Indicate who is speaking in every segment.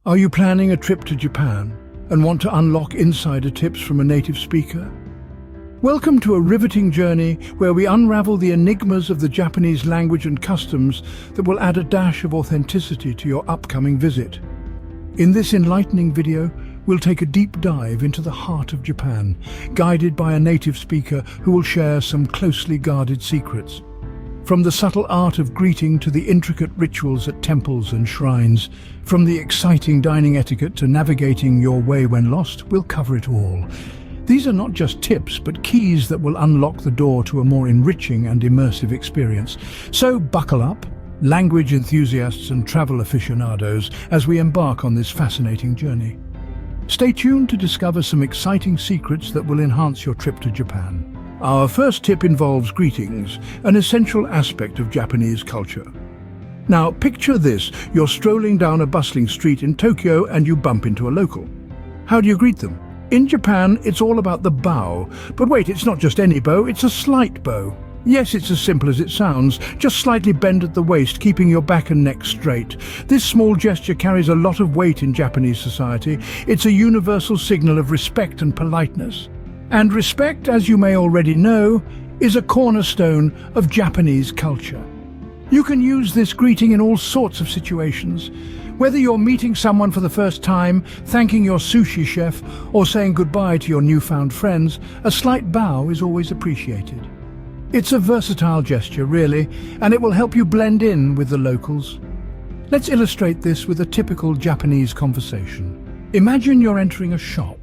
Speaker 1: Are you planning a trip to Japan and want to unlock insider tips from a native speaker? Welcome to a riveting journey where we unravel the enigmas of the Japanese language and customs that will add a dash of authenticity to your upcoming visit. In this enlightening video, we'll take a deep dive into the heart of Japan, guided by a native speaker who will share some closely guarded secrets. From the subtle art of greeting to the intricate rituals at temples and shrines, from the exciting dining etiquette to navigating your way when lost, we'll cover it all. These are not just tips, but keys that will unlock the door to a more enriching and immersive experience. So buckle up, language enthusiasts and travel aficionados, as we embark on this fascinating journey. Stay tuned to discover some exciting secrets that will enhance your trip to Japan. Our first tip involves greetings, an essential aspect of Japanese culture. Now, picture this: you're strolling down a bustling street in Tokyo and you bump into a local. How do you greet them? In Japan, it's all about the bow. But wait, it's not just any bow, it's a slight bow. Yes, it's as simple as it sounds. Just slightly bend at the waist, keeping your back and neck straight. This small gesture carries a lot of weight in Japanese society. It's a universal signal of respect and politeness. And respect, as you may already know, is a cornerstone of Japanese culture. You can use this greeting in all sorts of situations. Whether you're meeting someone for the first time, thanking your sushi chef, or saying goodbye to your newfound friends, a slight bow is always appreciated. It's a versatile gesture, really, and it will help you blend in with the locals. Let's illustrate this with a typical Japanese conversation. Imagine you're entering a shop.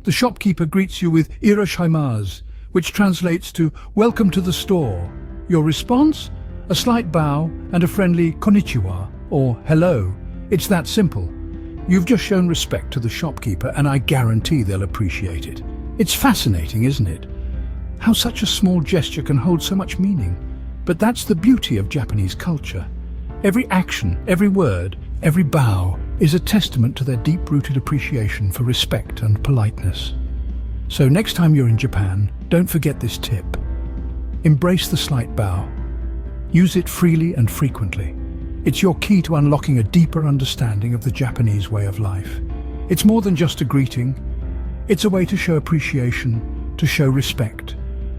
Speaker 1: The shopkeeper greets you with "Irashimasu," which translates to "Welcome to the store." Your response? A slight bow and a friendly "Konnichiwa" or "Hello." It's that simple. You've just shown respect to the shopkeeper, and I guarantee they'll appreciate it. It's fascinating, isn't it? How such a small gesture can hold so much meaning. But that's the beauty of Japanese culture. Every action, every word, every bow is a testament to their deep-rooted appreciation for respect and politeness. So next time you're in Japan, don't forget this tip. Embrace the slight bow. Use it freely and frequently. It's your key to unlocking a deeper understanding of the Japanese way of life. It's more than just a greeting. It's a way to show appreciation, to show respect,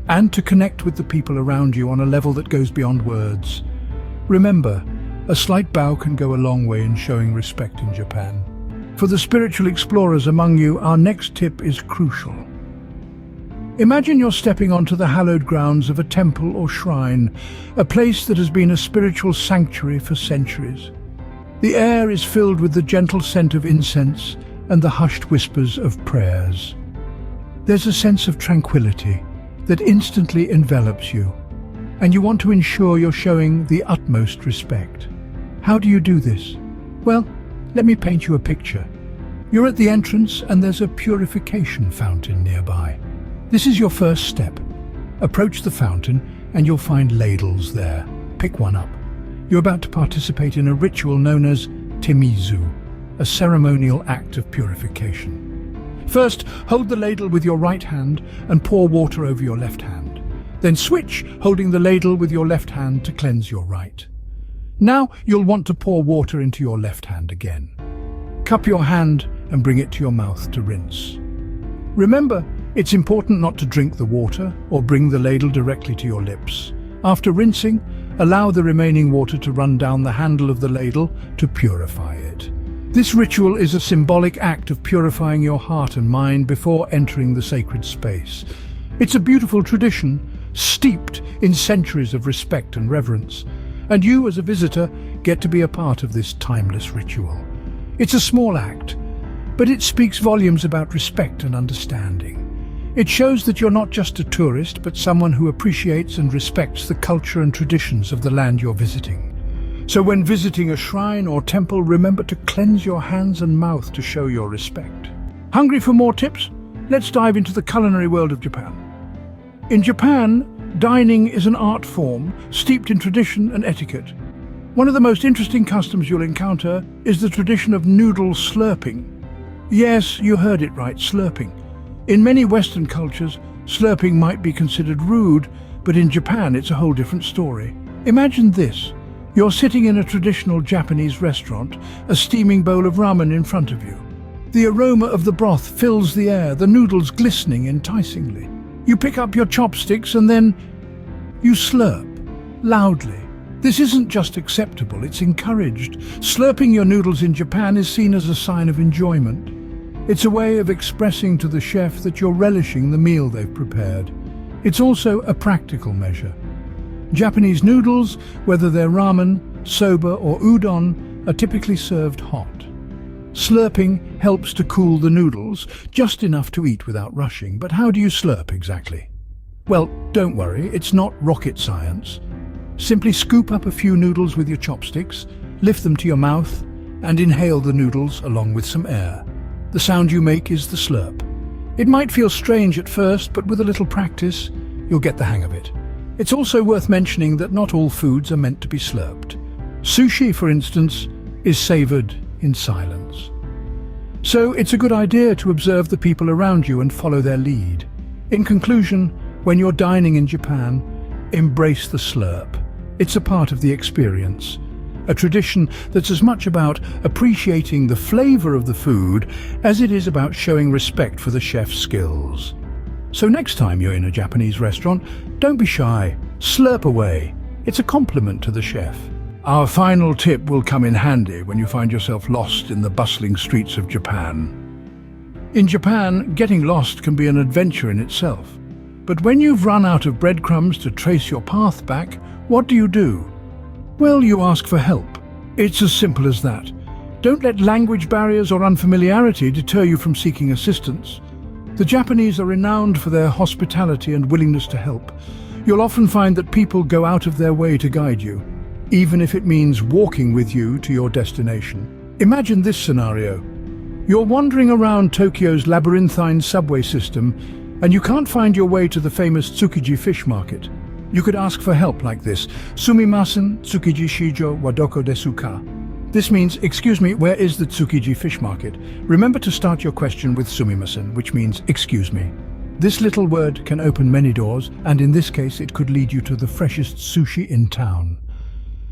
Speaker 1: and to connect with the people around you on a level that goes beyond words. Remember, a slight bow can go a long way in showing respect in Japan. For the spiritual explorers among you, our next tip is crucial. Imagine you're stepping onto the hallowed grounds of a temple or shrine, a place that has been a spiritual sanctuary for centuries. The air is filled with the gentle scent of incense and the hushed whispers of prayers. There's a sense of tranquility that instantly envelops you, and you want to ensure you're showing the utmost respect. How do you do this? Well, let me paint you a picture. You're at the entrance and there's a purification fountain nearby. This is your first step. Approach the fountain and you'll find ladles there. Pick one up. You're about to participate in a ritual known as Temizu, a ceremonial act of purification. First, hold the ladle with your right hand and pour water over your left hand. Then switch, holding the ladle with your left hand to cleanse your right. Now you'll want to pour water into your left hand again. Cup your hand and bring it to your mouth to rinse. Remember, it's important not to drink the water or bring the ladle directly to your lips. After rinsing, allow the remaining water to run down the handle of the ladle to purify it. This ritual is a symbolic act of purifying your heart and mind before entering the sacred space. It's a beautiful tradition, steeped in centuries of respect and reverence. And you, as a visitor, get to be a part of this timeless ritual. It's a small act, but it speaks volumes about respect and understanding. It shows that you're not just a tourist, but someone who appreciates and respects the culture and traditions of the land you're visiting. So when visiting a shrine or temple, remember to cleanse your hands and mouth to show your respect. Hungry for more tips? Let's dive into the culinary world of Japan. In Japan, dining is an art form steeped in tradition and etiquette. One of the most interesting customs you'll encounter is the tradition of noodle slurping. Yes, you heard it right, slurping. In many Western cultures, slurping might be considered rude, but in Japan it's a whole different story. Imagine this: You're sitting in a traditional Japanese restaurant, a steaming bowl of ramen in front of you. The aroma of the broth fills the air, the noodles glistening enticingly. You pick up your chopsticks and then you slurp, loudly. This isn't just acceptable, it's encouraged. Slurping your noodles in Japan is seen as a sign of enjoyment. It's a way of expressing to the chef that you're relishing the meal they've prepared. It's also a practical measure. Japanese noodles, whether they're ramen, soba or udon, are typically served hot. Slurping helps to cool the noodles, just enough to eat without rushing. But how do you slurp exactly? Well, don't worry, it's not rocket science. Simply scoop up a few noodles with your chopsticks, lift them to your mouth, and inhale the noodles along with some air. The sound you make is the slurp. It might feel strange at first, but with a little practice, you'll get the hang of it. It's also worth mentioning that not all foods are meant to be slurped. Sushi, for instance, is savored in silence. So it's a good idea to observe the people around you and follow their lead. In conclusion, when you're dining in Japan, embrace the slurp. It's a part of the experience, a tradition that's as much about appreciating the flavor of the food as it is about showing respect for the chef's skills. So next time you're in a Japanese restaurant, don't be shy, slurp away. It's a compliment to the chef. Our final tip will come in handy when you find yourself lost in the bustling streets of Japan. In Japan, getting lost can be an adventure in itself. But when you've run out of breadcrumbs to trace your path back, what do? Well, you ask for help. It's as simple as that. Don't let language barriers or unfamiliarity deter you from seeking assistance. The Japanese are renowned for their hospitality and willingness to help. You'll often find that people go out of their way to guide you, even if it means walking with you to your destination. Imagine this scenario. You're wandering around Tokyo's labyrinthine subway system and you can't find your way to the famous Tsukiji fish market. You could ask for help like this: Sumimasen, Tsukiji Shijo wa doko desu ka? This means, excuse me, where is the Tsukiji fish market? Remember to start your question with sumimasen, which means excuse me. This little word can open many doors, and in this case it could lead you to the freshest sushi in town.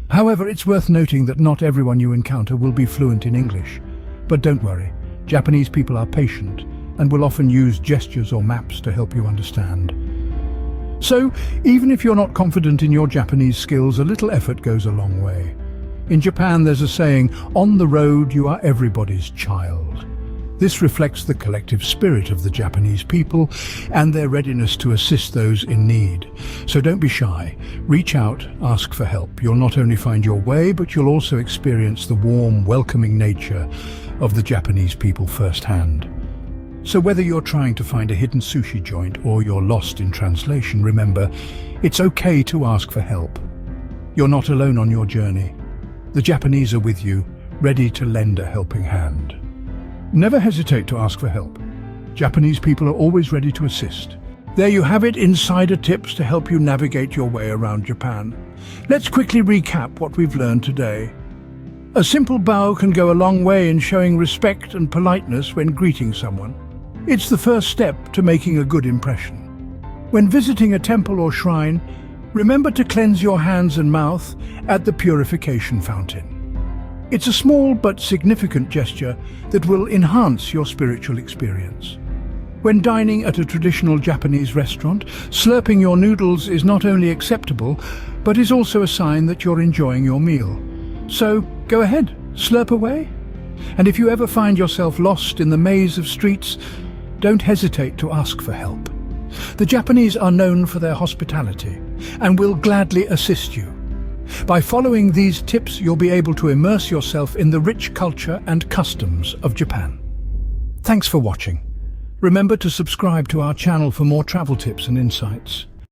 Speaker 1: However, it's worth noting that not everyone you encounter will be fluent in English. But don't worry, Japanese people are patient and will often use gestures or maps to help you understand. So, even if you're not confident in your Japanese skills, a little effort goes a long way. In Japan, there's a saying, on the road you are everybody's child. This reflects the collective spirit of the Japanese people and their readiness to assist those in need. So don't be shy. Reach out, ask for help. You'll not only find your way, but you'll also experience the warm, welcoming nature of the Japanese people firsthand. So whether you're trying to find a hidden sushi joint or you're lost in translation, remember, it's okay to ask for help. You're not alone on your journey. The Japanese are with you, ready to lend a helping hand. Never hesitate to ask for help. Japanese people are always ready to assist. There you have it, insider tips to help you navigate your way around Japan. Let's quickly recap what we've learned today. A simple bow can go a long way in showing respect and politeness when greeting someone. It's the first step to making a good impression. When visiting a temple or shrine, remember to cleanse your hands and mouth at the purification fountain. It's a small but significant gesture that will enhance your spiritual experience. When dining at a traditional Japanese restaurant, slurping your noodles is not only acceptable, but is also a sign that you're enjoying your meal. So go ahead, slurp away. And if you ever find yourself lost in the maze of streets, don't hesitate to ask for help. The Japanese are known for their hospitality and will gladly assist you. By following these tips, you'll be able to immerse yourself in the rich culture and customs of Japan. Thanks for watching. Remember to subscribe to our channel for more travel tips and insights.